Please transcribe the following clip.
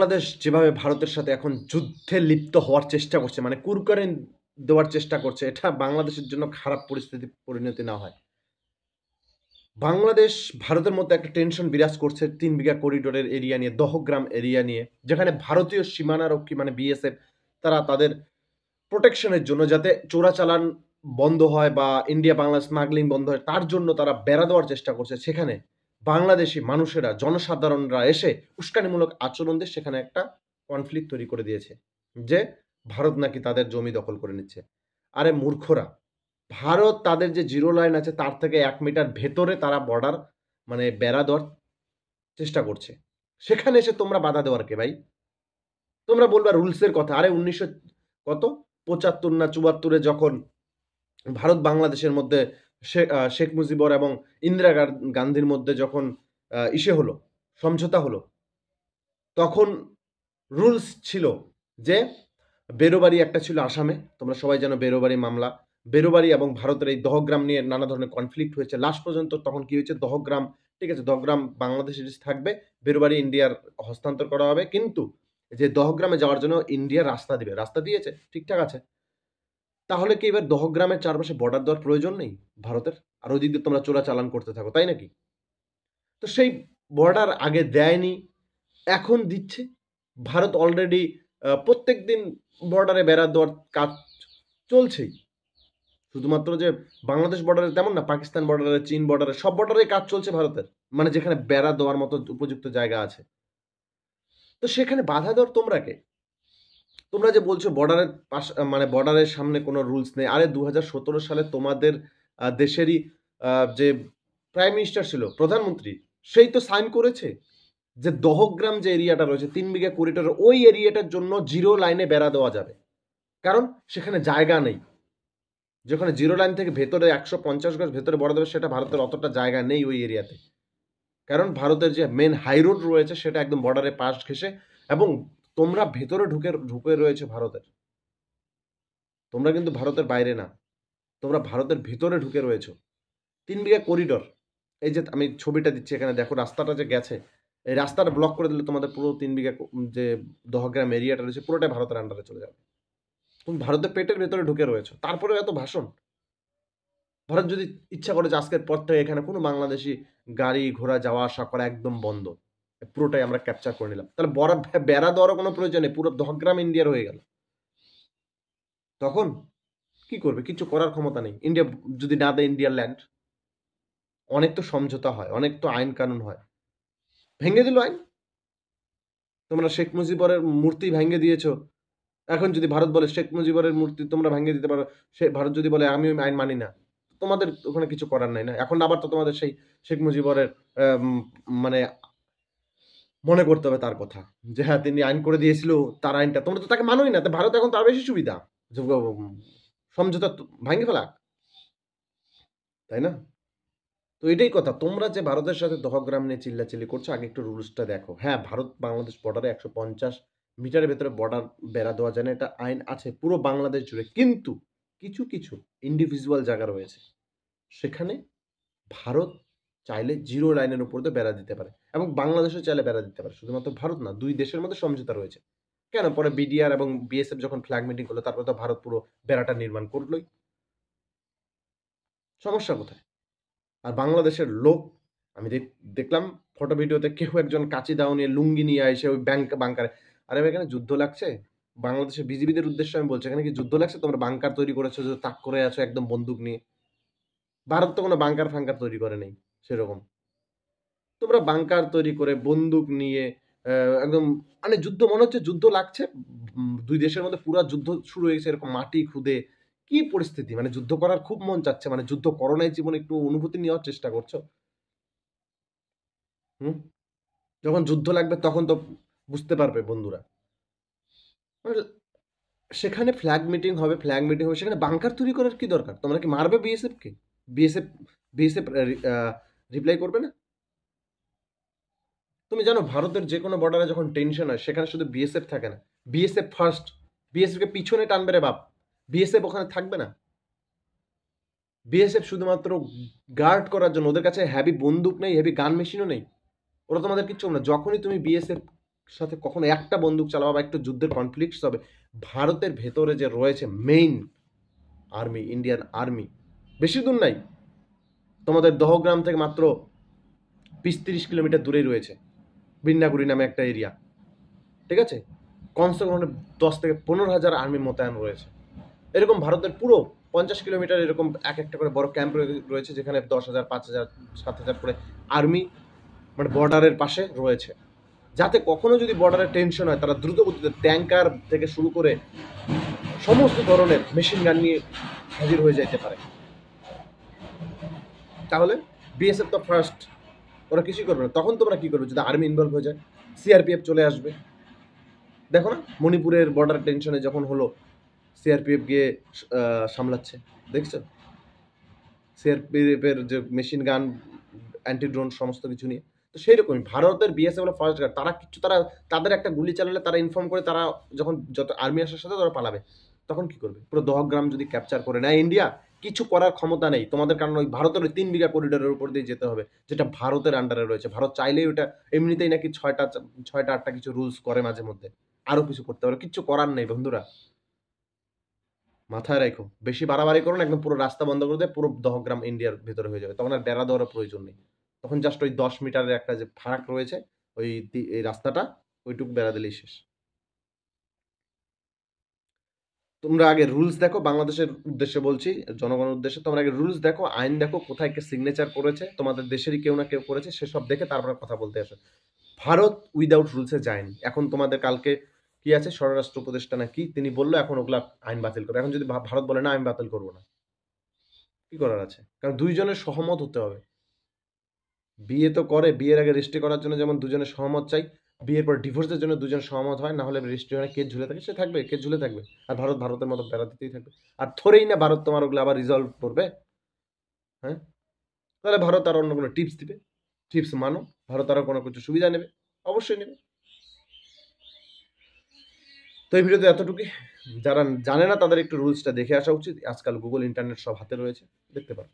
বাংলাদেশ যেভাবে ভারতের সাথে এখন যুদ্ধে লিপ্ত হওয়ার চেষ্টা করছে, মানে কুরকারে দেওয়ার চেষ্টা করছে, এটা বাংলাদেশের জন্য খারাপ পরিস্থিতি পরিণতি না হয়। বাংলাদেশ ভারতের মধ্যে একটা টেনশন বিরাজ করছে ৩ বিঘা করিডোরের এরিয়া নিয়ে, দহগ্রাম এরিয়া নিয়ে, যেখানে ভারতীয় সীমানারক্ষী মানে বিএসএফ তারা তাদের প্রোটেকশনের জন্য যাতে চোরাচালান বন্ধ হয় বা ইন্ডিয়া বাংলা স্মাগলিং বন্ধ হয় তার জন্য তারা বেড়া দেওয়ার চেষ্টা করছে। সেখানে বাংলাদেশি মানুষেরা, জনসাধারণরা এসে উস্কানিমূলক আচরণ দিয়ে সেখানে একটা কনফ্লিক্ট তৈরি করে দিয়েছে যে ভারত নাকি তাদের জমি দখল করে নিচ্ছে। আরে মূর্খরা, ভারত তাদের যে জিরো লাইন আছে তার থেকে ১ মিটার ভেতরে তারা বর্ডার মানে বেড়া দেওয়ার চেষ্টা করছে। সেখানে এসে তোমরা বাধা দেওয়ার কে ভাই? তোমরা বলবা রুলসের কথা। আরে ১৯০০ কত ৭৫ না ৭৪ যখন ভারত বাংলাদেশের মধ্যে শেখ মুজিবর এবং ইন্দিরা গান্ধীর মধ্যে যখন ইসে হলো, সমঝোতা হলো, তখন রুলস ছিল যে বেরোবারি একটা ছিল আসামে, তোমরা সবাই জানো বেরোবারি মামলা, বেরোবারি এবং ভারতের এই দহগ্রাম নিয়ে নানা ধরনের কনফ্লিক্ট হয়েছে। লাস্ট পর্যন্ত তখন কি হয়েছে, দহগ্রাম ঠিক আছে, দহগ্রাম বাংলাদেশের থাকবে, বেরোবারি ইন্ডিয়ার হস্তান্তর করা হবে, কিন্তু যে দহগ্রামে যাওয়ার জন্য ইন্ডিয়া রাস্তা দিবে, রাস্তা দিয়েছে, ঠিকঠাক আছে। তাহলে কি এবার দহগ্রামের চারপাশে বর্ডার দেওয়ার প্রয়োজন নেই ভারতের? আর ওই দিক দিয়ে তোমরা চোরাচালান করতে থাকো, তাই নাকি? তো সেই বর্ডার আগে দেয়নি, এখন দিচ্ছে। ভারত অলরেডি প্রত্যেক দিন বর্ডারে বেড়া দেওয়ার কাজ চলছেই। শুধুমাত্র যে বাংলাদেশ বর্ডারে তেমন না, পাকিস্তান বর্ডারে, চীন বর্ডারে, সব বর্ডারে কাজ চলছে ভারতের, মানে যেখানে বেড়া দেওয়ার মতো উপযুক্ত জায়গা আছে। তো সেখানে বাধা দেওয়ার তোমরা কে? তোমরা যে বলছো বর্ডারের পাশ মানে বর্ডারের সামনে কোনো রুলস নেই। আরে ২০১৭ সালে তোমাদের দেশেরই যে প্রাইম মিনিস্টার ছিল, প্রধানমন্ত্রী, সেই তো সাইন করেছে যে দহগ্রাম যে এরিয়াটা রয়েছে ৩ বিঘা করিডোর, ওই এরিয়াটার জন্য জিরো লাইনে বেড়া দেওয়া যাবে, কারণ সেখানে জায়গা নেই। যেখানে জিরো লাইন থেকে ভেতরে ১৫০ গজ ভেতরে বড় দেবে, সেটা ভারতের অতটা জায়গা নেই ওই এরিয়াতে, কারণ ভারতের যে মেন হাই রোড রয়েছে সেটা একদম বর্ডারের পাশ ঘেঁষে, এবং তোমরা ভেতরে ঢুকে রয়েছে ভারতের। তোমরা কিন্তু ভারতের বাইরে না, তোমরা ভারতের ভিতরে ঢুকে রয়েছো। ৩ বিঘা করিডোর, এই যে আমি ছবিটা দিচ্ছি এখানে দেখো, রাস্তাটা যে গেছে, এই রাস্তাটা ব্লক করে দিলে তোমাদের পুরো ৩ বিঘা যে দহগ্রাম এরিয়াটা রয়েছে পুরোটাই ভারতের আন্ডারে চলে যাবে। তুমি ভারতের পেটের ভেতরে ঢুকে রয়েছো, তারপরেও এত ভাষণ। ভারত যদি ইচ্ছা করে যে আজকের পর থেকে এখানে কোনো বাংলাদেশি গাড়ি ঘোড়া যাওয়া আসা করা একদম বন্ধ, পুরোটাই আমরা ক্যাপচার করে নিলাম, তাহলে বেড়া দেওয়ারও কোনো প্রয়োজন নেই, পুরো দহগ্রাম ইন্ডিয়ার হয়ে গেল। তখন কি করবে? কিছু করার ক্ষমতা নেই। ইন্ডিয়া যদি না দেয় ইন্ডিয়ার ল্যান্ড, অনেক তো সমঝোতা হয়, অনেক তো আইন কানুন হয়, ভেঙে দিল আইন। তোমরা শেখ মুজিবরের মূর্তি ভেঙে দিয়েছো, এখন যদি ভারত বলে শেখ মুজিবরের মূর্তি তোমরা ভেঙে দিতে পারো, সে ভারত যদি বলে আমি আইন মানি না, তোমাদের ওখানে কিছু করার নাই না। এখন আবার তো তোমাদের সেই শেখ মুজিবরের মানে মনে করতে হবে তার কথা, যে হ্যাঁ তিনি আইন করে দিয়েছিল, তার আইনটা তোমরা তো তাকে মানোই না। তো ভারত এখন তার বেশি সুবিধা সমঝোতা ভাঙে ফেলা, তাই না? তো এটাই কথা, তোমরা যে ভারতের সাথে দহগ্রাম নিয়ে চিল্লাচিল্লি করছো, আগে একটু রুলসটা দেখো। হ্যাঁ, ভারত বাংলাদেশ বর্ডারে ১৫০ মিটারের ভেতরে বর্ডার বেড়া দেওয়া যায় না, এটা আইন আছে পুরো বাংলাদেশ জুড়ে, কিন্তু কিছু কিছু ইন্ডিভিজুয়াল জায়গা রয়েছে সেখানে ভারত চাইলে জিরো লাইনের উপর দিয়ে বেড়া দিতে পারে, এবং বাংলাদেশও চাইলে বেড়া দিতে পারে। শুধুমাত্র ভারত না, দুই দেশের মধ্যে সমঝোতা রয়েছে। কেন পরে বিডিআর এবং বিএসএফ যখন ফ্ল্যাগ মিটিং করলো, তারপরে তো ভারত পুরো বেড়াটা নির্মাণ করলোই। সমস্যা কোথায়? আর বাংলাদেশের লোক, আমি দেখলাম ফটো ভিডিওতে, কেউ একজন কাচি দাও নিয়ে লুঙ্গি নিয়ে এসে ওই বাংকারে, আরে ভাই এখানে যুদ্ধ লাগছে? বাংলাদেশের বিজিবিদের উদ্দেশ্যে আমি বলছি, এখানে কি যুদ্ধ লাগছে? তোমরা বাংকার তৈরি করেছো, যে তাক করে আছো একদম বন্দুক নিয়ে। ভারত তো কোনো বাংকার ফাঙ্কার তৈরি করে নেই সেরকম। তোমরা বাংকার তৈরি করে বন্দুক নিয়ে একদম, মানে যুদ্ধ মনে হচ্ছে যুদ্ধ লাগছে, দুই দেশের মধ্যে পুরো যুদ্ধ শুরু হয়েছে এরকম মাটি খুদে। কি পরিস্থিতি, মানে যুদ্ধ করার খুব মন চাচ্ছে, মানে যুদ্ধ করো নাই জীবনে, একটু অনুভূতি নেওয়ার চেষ্টা করছো। হুম, যখন যুদ্ধ লাগবে তখন তো বুঝতে পারবে বন্ধুরা। মানে সেখানে ফ্ল্যাগ মিটিং হবে, সেখানে বাংকার তৈরি করার কি দরকার? তোমরা কি মারবে বিএসএফ কে? বিএসএফ বিএসএফ রিপ্লাই করবে না? তুমি জানো ভারতের যে কোনো বর্ডারে যখন টেনশন হয় সেখানে শুধু বিএসএফ থাকে না, বিএসএফ ফার্স্ট, বিএসএফ কে পিছনে টানবে রে বাপ, বিএসএফ ওখানে থাকবে না। বিএসএফ শুধুমাত্র গার্ড করার জন্য, ওদের কাছে হ্যাভি বন্দুক নেই, হেভি গান মেশিনও নেই, ওরা তোমাদের কিচ্ছু না। যখনই তুমি বিএসএফ সাথে কখনো একটা বন্দুক চালাবা বা একটু যুদ্ধের কনফ্লিক্টস হবে, ভারতের ভেতরে যে রয়েছে মেইন আর্মি, ইন্ডিয়ান আর্মি, বেশি দূর নাই, তোমাদের দহগ্রাম থেকে মাত্র 20-30 কিলোমিটার দূরেই রয়েছে বিন্নাগুড়ি নামে একটা এরিয়া, ঠিক আছে? কমসে কম 10 থেকে 15 হাজার আর্মি মোতায়েন রয়েছে। এরকম ভারতের পুরো 50 কিলোমিটার এরকম এক একটা করে বড় ক্যাম্প রয়েছে, যেখানে 10,000, 5,000, 7,000 করে আর্মি মানে বর্ডারের পাশে রয়েছে, যাতে কখনো যদি বর্ডারে টেনশন হয় তারা দ্রুত গতিতে ট্যাঙ্কার থেকে শুরু করে সমস্ত ধরনের মেশিন গান নিয়ে হাজির হয়ে যেতে পারে। তাহলে বিএসএফ তো ফার্স্ট, ওরা কিছুই করবে না। তখন তোমরা কি করবে যদি আর্মি ইনভলভ হয়ে যায়? সিআরপিএফ চলে আসবে। দেখো না মণিপুরের বর্ডার টেনশনে যখন হলো, সিআরপিএফ গিয়ে সামলাচ্ছে, দেখছো? সিআরপিএফের যে মেশিন গান, অ্যান্টি ড্রোন সমস্ত কিছু নিয়ে। তো সেই রকমই ভারতের বিএসএফ হলো ফার্স্ট গার্ড। তারা কিচ্ছু, তারা তাদের একটা গুলি চালালে তারা ইনফর্ম করে, তারা যখন যত আর্মি আসার সাথে তারা পালাবে। তখন কি করবে? পুরো দহগ্রাম যদি ক্যাপচার করে নেয় ইন্ডিয়া, কিছু করার ক্ষমতা নেই তোমাদের, কারণ ওই ভারতের ওই 3 বিঘা করিডোরের উপর দিয়ে যেতে হবে, যেটা ভারতের আন্ডারে রয়েছে। ভারত চাইলেই ওটা এমনিতেই নাকি 6টা 8টা কিছু রুলস করে মাঝে মধ্যে, আরো কিছু করতে পারে, কিচ্ছু করার নেই বন্ধুরা, মাথায় রাখো। বেশি বাড়াবাড়ি করো না, একদম পুরো রাস্তা বন্ধ করে দেয়, পুরো দহগ্রাম ইন্ডিয়ার ভিতরে হয়ে যাবে। তখন আর বেড়া দেওয়ার প্রয়োজন নেই, তখন জাস্ট ওই 10 মিটারের একটা যে ফারাক রয়েছে, ওই এই রাস্তাটা, ওইটুকু বেড়া দিলেই শেষ। তোমরা আগে রুলস দেখো, বাংলাদেশের উদ্দেশ্যে বলছি, জনগণের উদ্দেশ্যে, তোমরা আগে রুলস দেখো, আইন দেখো, কোথায় কে সিগনেচার করেছে, তোমাদের দেশেরই কেউ না কেউ করেছে, সেসব দেখে তারপরে কথা বলতে আসো। ভারত উইদাউট রুলসে যায়নি। এখন তোমাদের কালকে কি আছে, স্বরাষ্ট্র উপদেষ্টা না কি, তিনি বললো এখন ওগুলা আইন বাতিল করে। এখন যদি ভারত বলে না আমি বাতিল করবো না, কি করার আছে? কারণ দুইজনের সহমত হতে হবে। বিয়ে তো করে, বিয়ের আগে রেজিস্ট্রি করার জন্য যেমন দুজনের সহমত চাই, বিয়ের পর ডিভোর্সের জন্য দুজন সহমত হয়, না হলে রেজিস্ট্রি হয়, কেস ঝুলে থাকে, সে থাকবে, কেস ঝুলে থাকবে। আর ভারত ভারতের মতো বেড়া দিতেই থাকবে। আর থরেই না ভারত তোমার ওগুলো আবার রিজলভ করবে, হ্যাঁ? তাহলে ভারত আর অন্য কোনো টিপস দিবে, টিপস মানো, ভারত আরও কোনো কিছু সুবিধা নেবে, অবশ্যই নেবে। তো এই ভিডিওতে এতটুকুই। যারা জানে না তাদের একটু রুলসটা দেখে আসা উচিত। আজকাল গুগল ইন্টারনেট সব হাতে রয়েছে, দেখতে পারো।